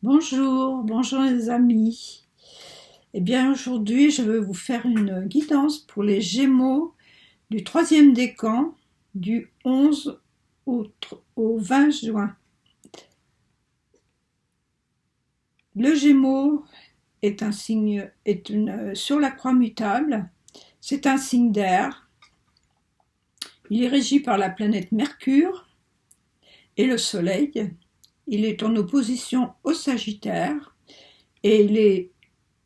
Bonjour les amis. Eh bien aujourd'hui je vais vous faire une guidance pour les Gémeaux du troisième décan du 11 au 20 juin. Le Gémeaux est un signe, sur la croix mutable, c'est un signe d'air. Il est régi par la planète Mercure et le Soleil. Il est en opposition au Sagittaire et il est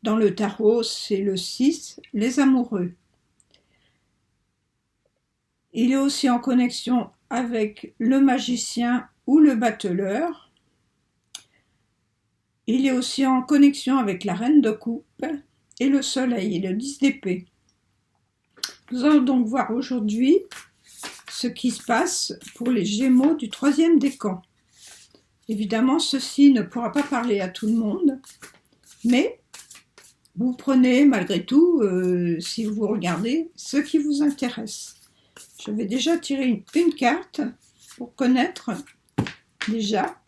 dans le tarot, c'est le 6, les amoureux. Il est aussi en connexion avec le magicien ou le battleur. Il est aussi en connexion avec la reine de coupe et le soleil et le 10 d'épée. Nous allons donc voir aujourd'hui ce qui se passe pour les Gémeaux du troisième décan. Évidemment, ceci ne pourra pas parler à tout le monde, mais vous prenez malgré tout, si vous regardez, ce qui vous intéresse. Je vais déjà tirer une carte pour connaître déjà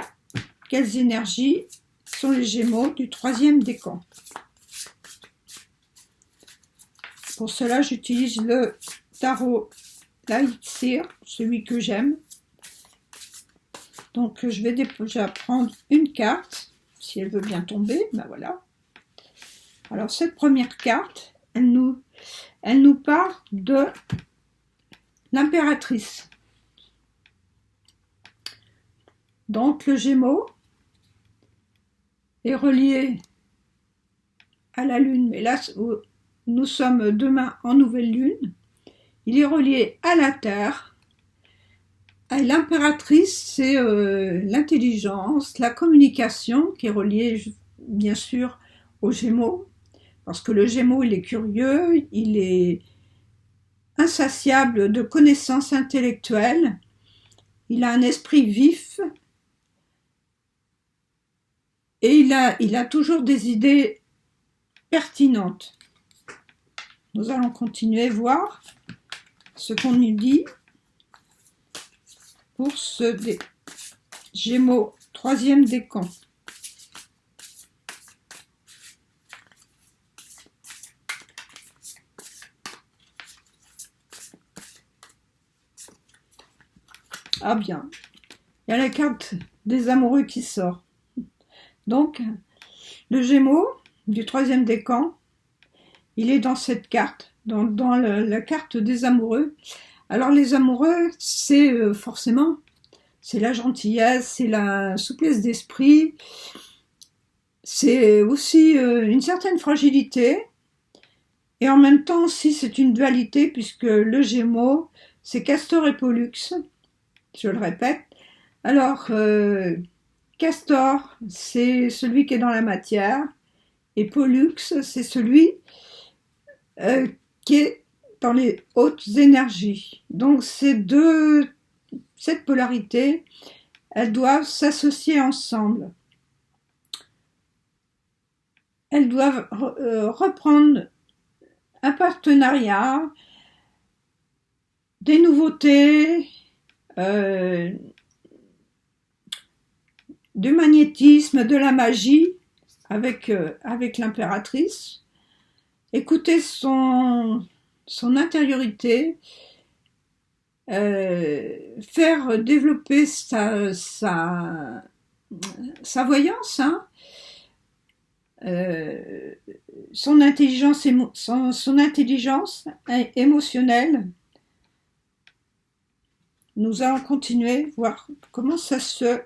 quelles énergies sont les Gémeaux du troisième décan. Pour cela, j'utilise le tarot Lightseer, celui que j'aime. Donc je vais déjà prendre une carte, si elle veut bien tomber, ben voilà. Alors cette première carte, elle nous parle de l'impératrice. Donc le Gémeaux est relié à la Lune, mais là nous sommes demain en nouvelle Lune. Il est relié à la Terre. L'impératrice, c'est l'intelligence, la communication qui est reliée bien sûr au Gémeaux, parce que le Gémeaux, il est curieux, il est insatiable de connaissances intellectuelles, il a un esprit vif et il a toujours des idées pertinentes. Nous allons continuer à voir ce qu'on nous dit pour ce Gémeaux troisième décan. Ah bien, il y a la carte des amoureux qui sort. Donc, le Gémeaux du troisième décan, il est dans cette carte, dans la carte des amoureux. Alors les amoureux, c'est forcément, c'est la gentillesse, c'est la souplesse d'esprit, c'est aussi une certaine fragilité, et en même temps aussi c'est une dualité, puisque le Gémeaux, c'est Castor et Pollux, je le répète. Alors, Castor, c'est celui qui est dans la matière, et Pollux, c'est celui qui est dans les hautes énergies. Donc cette polarité, elles doivent s'associer ensemble. Elles doivent reprendre un partenariat, des nouveautés, du magnétisme, de la magie avec l'impératrice. Écouter son intériorité, faire développer sa voyance, hein, son intelligence émotionnelle. Nous allons continuer, voir comment ça se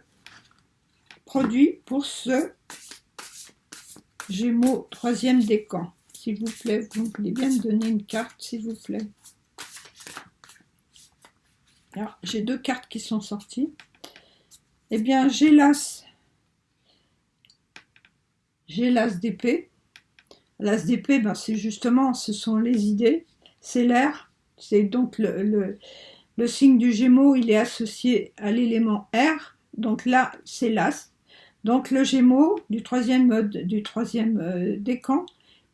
produit pour ce Gémeaux troisième décan. S'il vous plaît, vous voulez bien me donner une carte, s'il vous plaît. Alors, j'ai deux cartes qui sont sorties. Eh bien, j'ai l'as d'épée. L'as d'épée, ben, c'est justement, ce sont les idées, c'est l'air. C'est donc le signe du Gémeaux, il est associé à l'élément air. Donc là, c'est l'as. Donc le Gémeaux du troisième décan,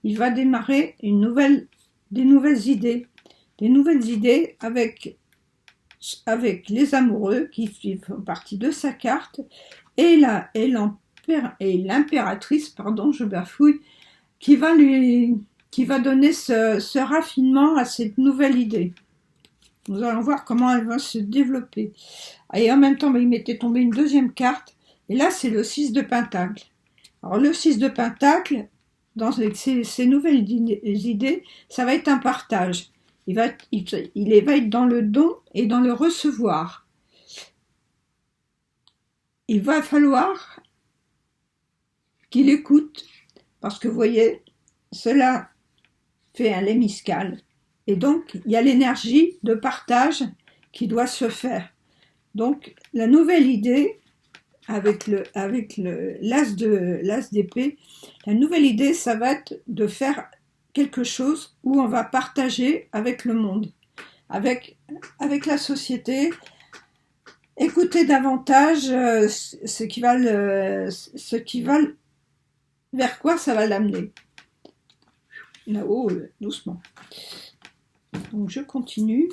il va démarrer des nouvelles idées avec les amoureux qui font partie de sa carte, et l'impératrice, pardon, je bafouille, qui va donner ce raffinement à cette nouvelle idée. Nous allons voir comment elle va se développer. Et en même temps, il m'était tombé une deuxième carte, et là c'est le 6 de Pentacle. Alors le 6 de Pentacle, dans ces nouvelles idées, ça va être un partage. Il va être dans le don et dans le recevoir. Il va falloir qu'il écoute, parce que vous voyez, cela fait un lémiscal. Et donc, il y a l'énergie de partage qui doit se faire. Donc, la nouvelle idée, avec l'as d'épée, la nouvelle idée, ça va être de faire quelque chose où on va partager avec le monde, avec la société, écouter davantage ce qui va vers quoi ça va l'amener. Là-haut, doucement. Donc je continue.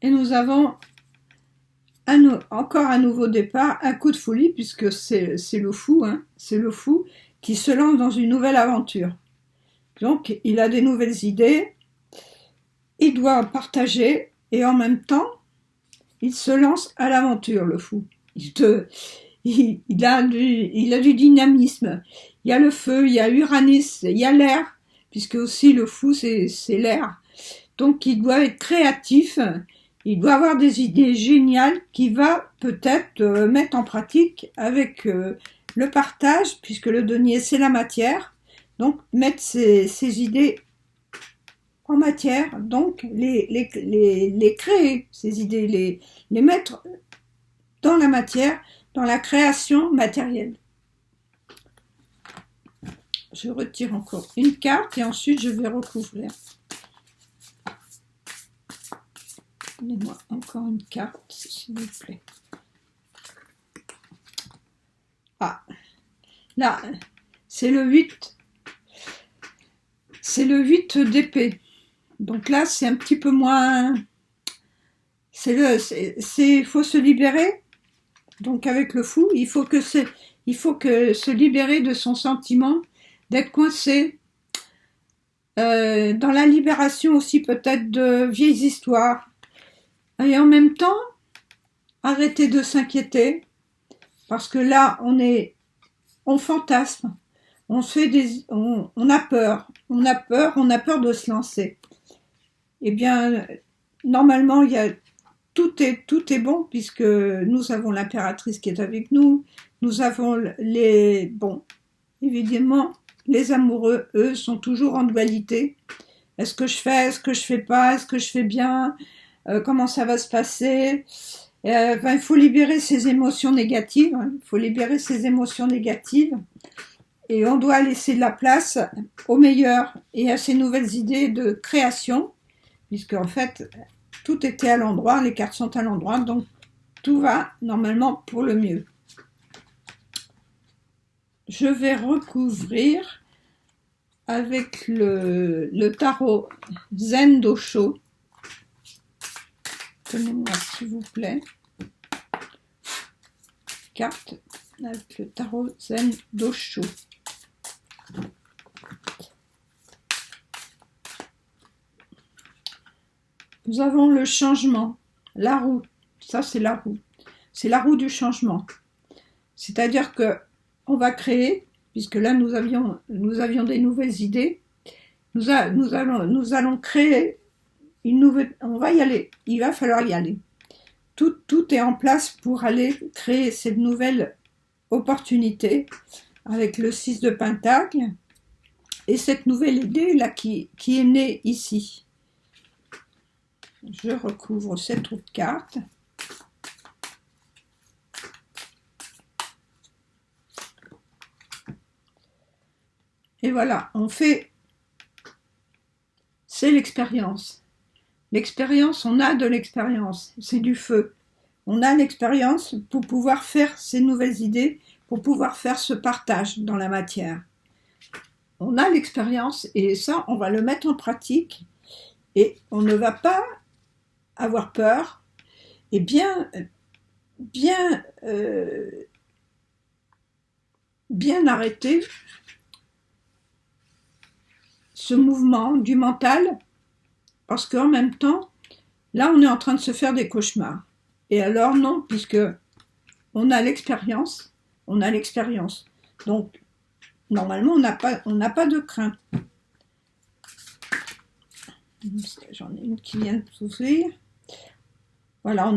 Et nous avons encore un nouveau départ, un coup de folie, puisque c'est le fou, hein, c'est le fou qui se lance dans une nouvelle aventure. Donc il a des nouvelles idées, il doit partager, et en même temps, il se lance à l'aventure, le fou. Il a du dynamisme. Il y a le feu, il y a Uranus, il y a l'air, puisque aussi le fou, c'est l'air. Donc il doit être créatif, il doit avoir des idées géniales qu'il va peut-être mettre en pratique avec le partage, puisque le denier, c'est la matière. Donc mettre ses idées en matière, donc les créer, ces idées, les mettre dans la matière, dans la création matérielle. Je retire encore une carte et ensuite je vais recouvrir. Donnez-moi encore une carte, s'il vous plaît. Ah, là, c'est le 8. C'est le 8 d'épée. Donc là, c'est un petit peu moins... Il faut se libérer. Donc avec le fou, il faut que se libérer de son sentiment d'être coincé. Dans la libération aussi peut-être de vieilles histoires. Et en même temps, arrêter de s'inquiéter. Parce que là, on fantasme. On a peur. On a peur de se lancer. Eh bien, normalement, tout est bon, puisque nous avons l'impératrice qui est avec nous, nous avons évidemment, les amoureux, eux, sont toujours en dualité. Est-ce que je fais pas, est-ce que je fais bien, comment ça va se passer? Il faut libérer ces émotions négatives, et on doit laisser de la place au meilleur et à ces nouvelles idées de création, puisque en fait, tout était à l'endroit, les cartes sont à l'endroit, donc tout va normalement pour le mieux. Je vais recouvrir avec le tarot Zen d'Osho. Donnez-moi s'il vous plaît. Carte avec le tarot Zen d'Osho. Nous avons le changement, la roue. Ça, c'est la roue. C'est la roue du changement. C'est-à-dire que on va créer, puisque là nous avions des nouvelles idées. Nous allons créer une nouvelle. On va y aller. Il va falloir y aller. Tout est en place pour aller créer cette nouvelle opportunité avec le 6 de Pentacle et cette nouvelle idée là qui est née ici. Je recouvre cette autre carte. Et voilà, c'est l'expérience. L'expérience, on a de l'expérience, c'est du feu. On a l'expérience pour pouvoir faire ces nouvelles idées, pour pouvoir faire ce partage dans la matière. On a l'expérience et ça, on va le mettre en pratique et on ne va pas avoir peur et bien arrêter ce mouvement du mental, parce qu'en même temps, là, on est en train de se faire des cauchemars. Et alors non, puisque on a l'expérience, Donc, normalement, on n'a pas de crainte. J'en ai une qui vient de s'ouvrir. Voilà,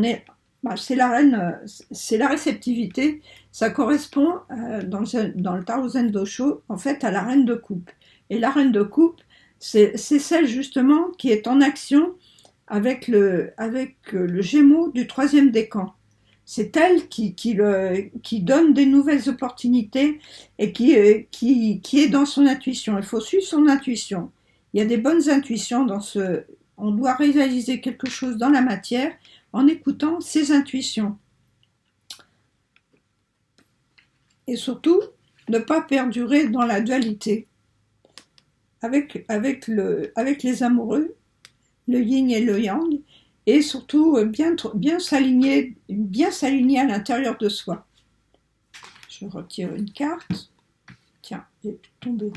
c'est la réceptivité. Ça correspond dans le Tao Zen Dosho, en fait, à la reine de coupe. Et la reine de coupe, c'est celle justement qui est en action avec le Gémeaux du troisième décan. C'est elle qui donne des nouvelles opportunités et qui est dans son intuition. Il faut suivre son intuition. Il y a des bonnes intuitions on doit réaliser quelque chose dans la matière en écoutant ses intuitions. Et surtout, ne pas perdurer dans la dualité. Avec les amoureux, le yin et le yang, et surtout bien s'aligner à l'intérieur de soi. Je retire une carte. Tiens, elle est tombée.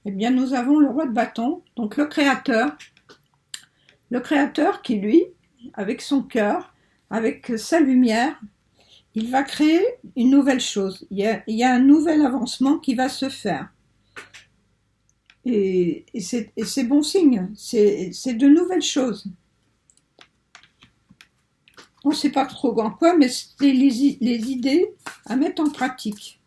Eh bien, nous avons le roi de bâton, donc le créateur qui, lui, avec son cœur, avec sa lumière, il va créer une nouvelle chose. Il y a un nouvel avancement qui va se faire. Et c'est bon signe, c'est de nouvelles choses. On ne sait pas trop en quoi, mais c'est les idées à mettre en pratique.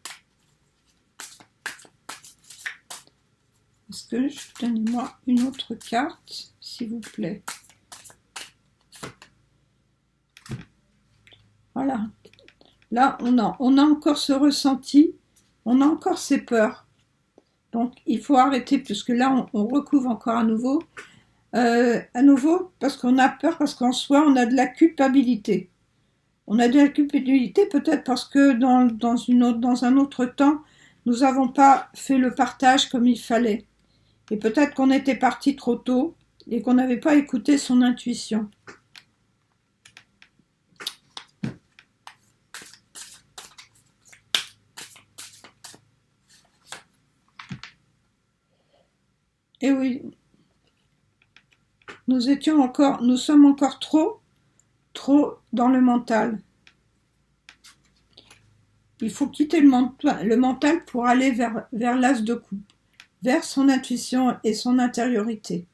Est-ce que donnez-moi une autre carte, s'il vous plaît. Voilà. Là, on a encore ce ressenti, on a encore ces peurs. Donc, il faut arrêter, puisque là, on recouvre encore à nouveau, parce qu'on a peur, parce qu'en soi, on a de la culpabilité. On a de la culpabilité peut-être parce que dans un autre temps, nous n'avons pas fait le partage comme il fallait. Et peut-être qu'on était parti trop tôt et qu'on n'avait pas écouté son intuition. Et oui, nous sommes encore trop dans le mental. Il faut quitter le mental pour aller vers l'as de coupe, vers son intuition et son intériorité.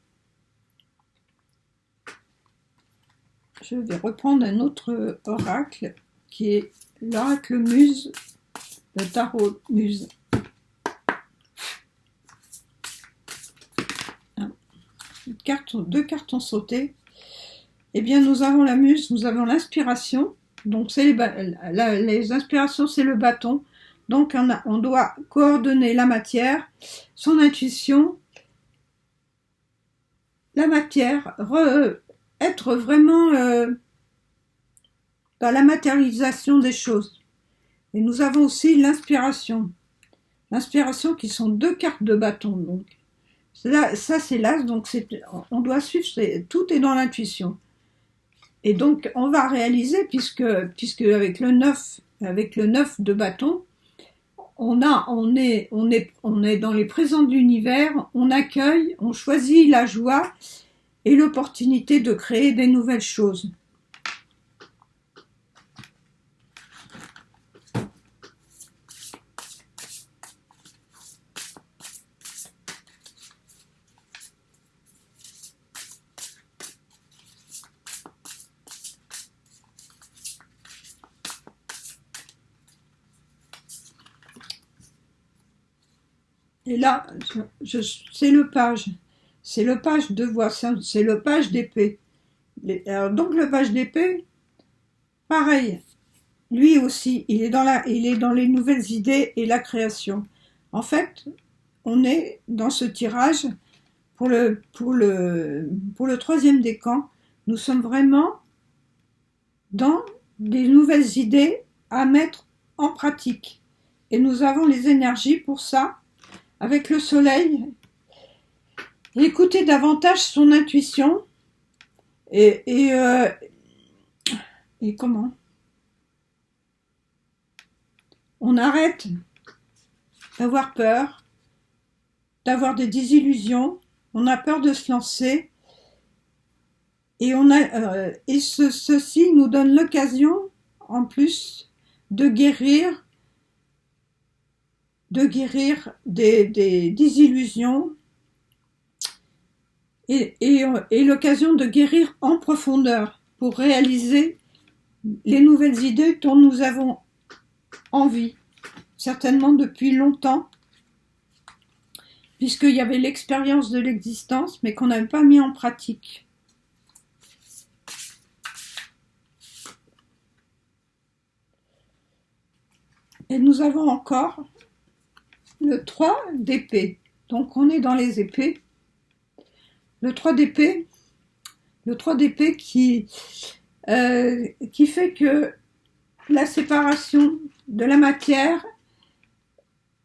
Je vais reprendre un autre oracle qui est l'oracle Muse, le tarot Muse. Deux cartes ont sauté. Eh bien, nous avons la muse, nous avons l'inspiration. Donc, les inspirations, c'est le bâton. Donc, on doit coordonner la matière, son intuition, la matière, être vraiment dans la matérialisation des choses. Et nous avons aussi l'inspiration. L'inspiration qui sont deux cartes de bâton. Donc, ça c'est l'as, donc on doit suivre, tout est dans l'intuition. Et donc on va réaliser, puisque avec le 9 de bâton, on est dans les présents de l'univers, on accueille, on choisit la joie et l'opportunité de créer des nouvelles choses. Et là, c'est le page de voix, c'est le page d'épée. Donc le page d'épée, pareil, lui aussi, il est dans les nouvelles idées et la création. En fait, on est dans ce tirage pour le troisième décan. Nous sommes vraiment dans des nouvelles idées à mettre en pratique. Et nous avons les énergies pour ça. Avec le soleil, écouter davantage son intuition Et, et, euh, et comment? On arrête d'avoir peur, d'avoir des désillusions, on a peur de se lancer, et ceci nous donne l'occasion, en plus, de guérir, des désillusions, et l'occasion de guérir en profondeur pour réaliser les nouvelles idées dont nous avons envie, certainement depuis longtemps, puisqu'il y avait l'expérience de l'existence, mais qu'on n'avait pas mis en pratique. Et nous avons encore le 3 d'épée. Donc on est dans les épées. Le 3 d'épée qui fait que la séparation de la matière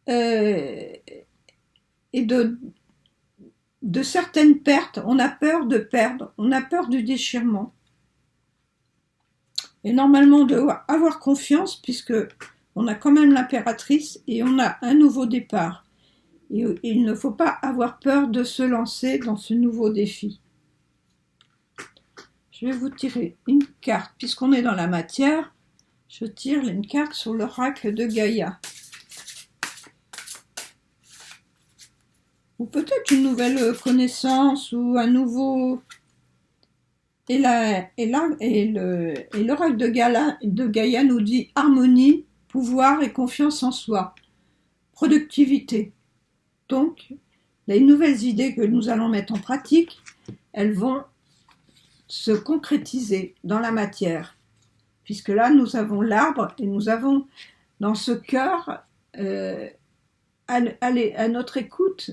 et de certaines pertes, on a peur de perdre, on a peur du déchirement. Et normalement, on doit avoir confiance puisque on a quand même l'impératrice et on a un nouveau départ. Et il ne faut pas avoir peur de se lancer dans ce nouveau défi. Je vais vous tirer une carte, puisqu'on est dans la matière, je tire une carte sur l'oracle de Gaïa. Ou peut-être une nouvelle connaissance ou un nouveau... Et l'oracle de Gaïa nous dit harmonie, pouvoir et confiance en soi, productivité. Donc, les nouvelles idées que nous allons mettre en pratique, elles vont se concrétiser dans la matière. Puisque là, nous avons l'arbre et nous avons dans ce cœur à notre écoute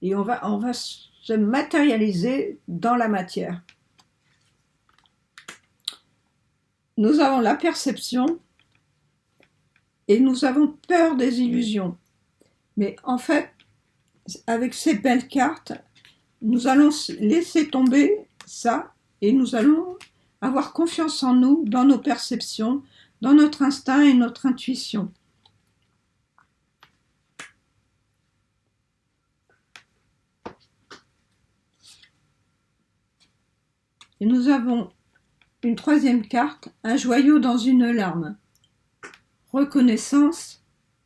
et on va se matérialiser dans la matière. Nous avons la perception et nous avons peur des illusions. Mais en fait, avec ces belles cartes, nous allons laisser tomber ça et nous allons avoir confiance en nous, dans nos perceptions, dans notre instinct et notre intuition. Et nous avons une troisième carte, un joyau dans une larme. Reconnaissance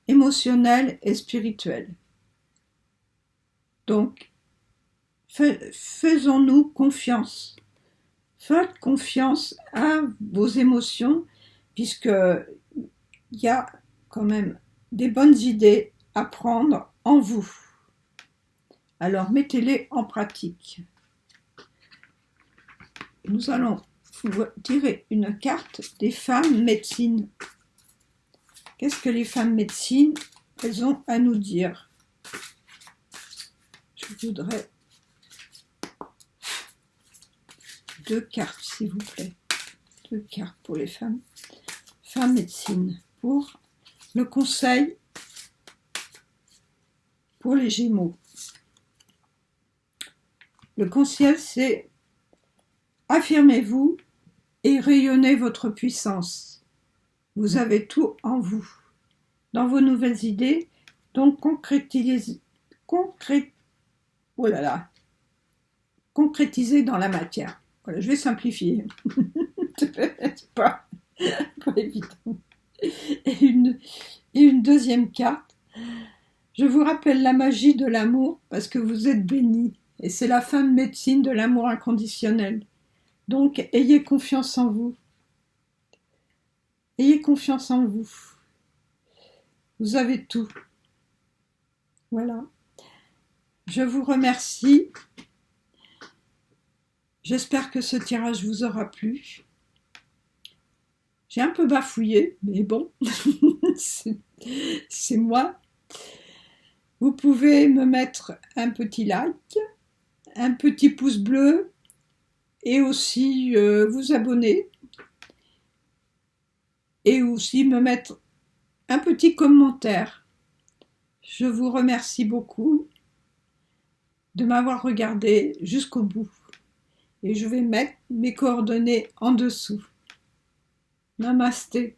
émotionnelle et spirituelle. Donc, faisons-nous confiance. Faites confiance à vos émotions, puisqu'il y a quand même des bonnes idées à prendre en vous. Alors, mettez-les en pratique. Nous allons tirer une carte des femmes médecines. Qu'est-ce que les femmes médecines, elles ont à nous dire? Je voudrais 2 cartes, s'il vous plaît. 2 cartes pour les femmes. Femmes médecines, pour le conseil pour les Gémeaux. Le conseil, c'est affirmez-vous et rayonnez votre puissance. Vous avez tout en vous, dans vos nouvelles idées, donc concrétisez dans la matière. Voilà, je vais simplifier. C'est pas évident. Et une deuxième carte. Je vous rappelle la magie de l'amour parce que vous êtes bénis. Et c'est la femme médecine de l'amour inconditionnel. Donc, ayez confiance en vous. Ayez confiance en vous. Vous avez tout. Voilà. Je vous remercie. J'espère que ce tirage vous aura plu. J'ai un peu bafouillé, mais bon, c'est moi. Vous pouvez me mettre un petit like, un petit pouce bleu et aussi vous abonner. Et aussi me mettre un petit commentaire. Je vous remercie beaucoup de m'avoir regardé jusqu'au bout. et je vais mettre mes coordonnées en dessous. Namasté.